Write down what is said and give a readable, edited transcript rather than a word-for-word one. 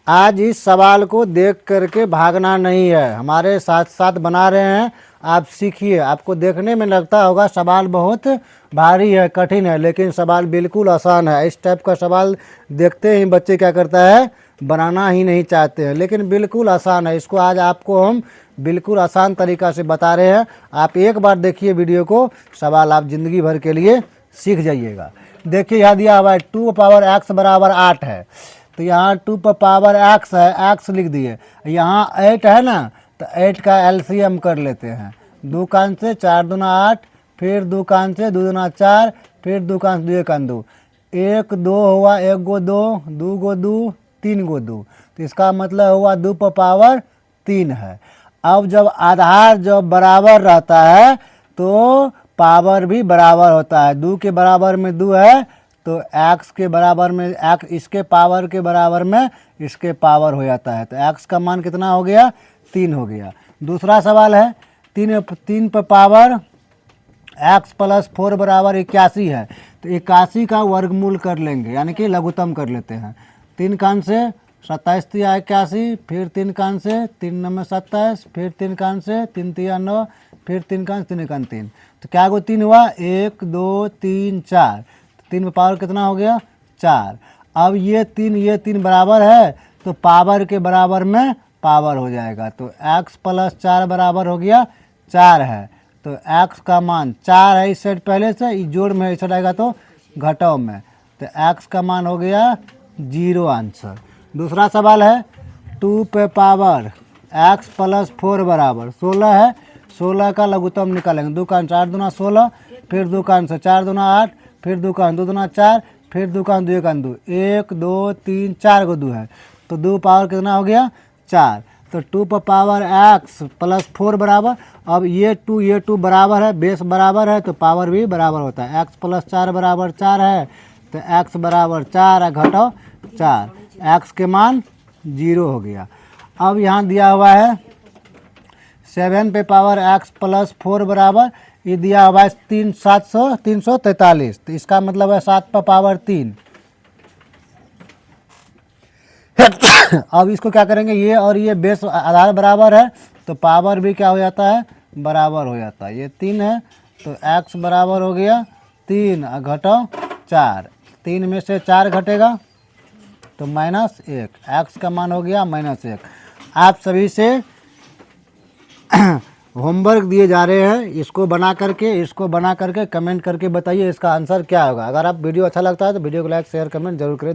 आज इस सवाल को देख करके भागना नहीं है, हमारे साथ साथ बना रहे हैं, आप सीखिए। आपको देखने में लगता होगा सवाल बहुत भारी है, कठिन है, लेकिन सवाल बिल्कुल आसान है। इस टाइप का सवाल देखते ही बच्चे क्या करता है, बनाना ही नहीं चाहते हैं, लेकिन बिल्कुल आसान है। इसको आज आपको हम बिल्कुल आसान तरीक़ा से बता रहे हैं। आप एक बार देखिए वीडियो को, सवाल आप ज़िंदगी भर के लिए सीख जाइएगा। देखिए यहाँ दिया हुआ है 2 पावर x बराबर 8 है, तो यहाँ 2 पर पावर x है, x लिख दिए। यहाँ 8 है ना, तो 8 का एलसीएम कर लेते हैं। 2 कान से 4 दूना 8, फिर 2 कान से 2 दूना 4, फिर 2 कान से 2 कान 2, 1 2 हुआ, 1 गो 2, 2 गो 2, 3 गो 2, तो इसका मतलब हुआ 2 पर पावर 3 है। अब जब आधार जब बराबर रहता है तो पावर भी बराबर होता है। 2 के बराबर में 2 है तो x के बराबर में x, इसके पावर के बराबर में इसके पावर हो जाता है, तो x का मान कितना हो गया, 3 हो गया। दूसरा सवाल है 3 पर पावर x प्लस 4 बराबर 81 है, तो 81 का वर्गमूल कर लेंगे, यानी कि लघुत्तम कर लेते हैं। 3 कान से 27 तिया 81, फिर 3 कान से 3 नंबर 27, फिर 3 कान से 3 तिया 9, फिर 3 कान से 3 कान 3, तो क्या गो 3 हुआ, 1 2 3 4, 3 में पावर कितना हो गया, 4। अब ये 3 बराबर है तो पावर के बराबर में पावर हो जाएगा, तो x प्लस 4 बराबर हो गया 4 है, तो x का मान 4 है इस साइड पहले से, इस जोड़ में इस साइड आएगा तो घटाव में, तो x का मान हो गया 0 आंसर। दूसरा सवाल है 2 पे पावर x प्लस 4 बराबर 16 है, 16 का लघुत्तम निकालेंगे। 2 कान 4 दूना 16, फिर 2 कान से 4 दूना 8, फिर 2 कान 2 दूना 4, फिर 2 कान 2 कान 2, 1 2 3 4 को 2 है, तो 2 पावर कितना हो गया 4, तो 2 पर पावर x प्लस 4 बराबर, अब ये 2 बराबर है, बेस बराबर है तो पावर भी बराबर होता है। x प्लस 4 बराबर 4 है, तो x बराबर 4 है, घटाओ 4, x के मान 0 हो गया। अब यहाँ दिया हुआ है 7 पे पावर x प्लस 4 बराबर, ये दिया हुआ है 343, तो इसका मतलब है 7 पर पावर 3। अब इसको क्या करेंगे, ये और ये बेस आधार बराबर है तो पावर भी क्या हो जाता है, बराबर हो जाता है। ये 3 है तो x बराबर हो गया 3, घटाओ 4, 3 में से 4 घटेगा तो -1, x का मान हो गया -1। आप सभी से होमवर्क दिए जा रहे हैं, इसको बना करके कमेंट करके बताइए इसका आंसर क्या होगा। अगर आप वीडियो अच्छा लगता है तो वीडियो को लाइक शेयर कमेंट जरूर करें।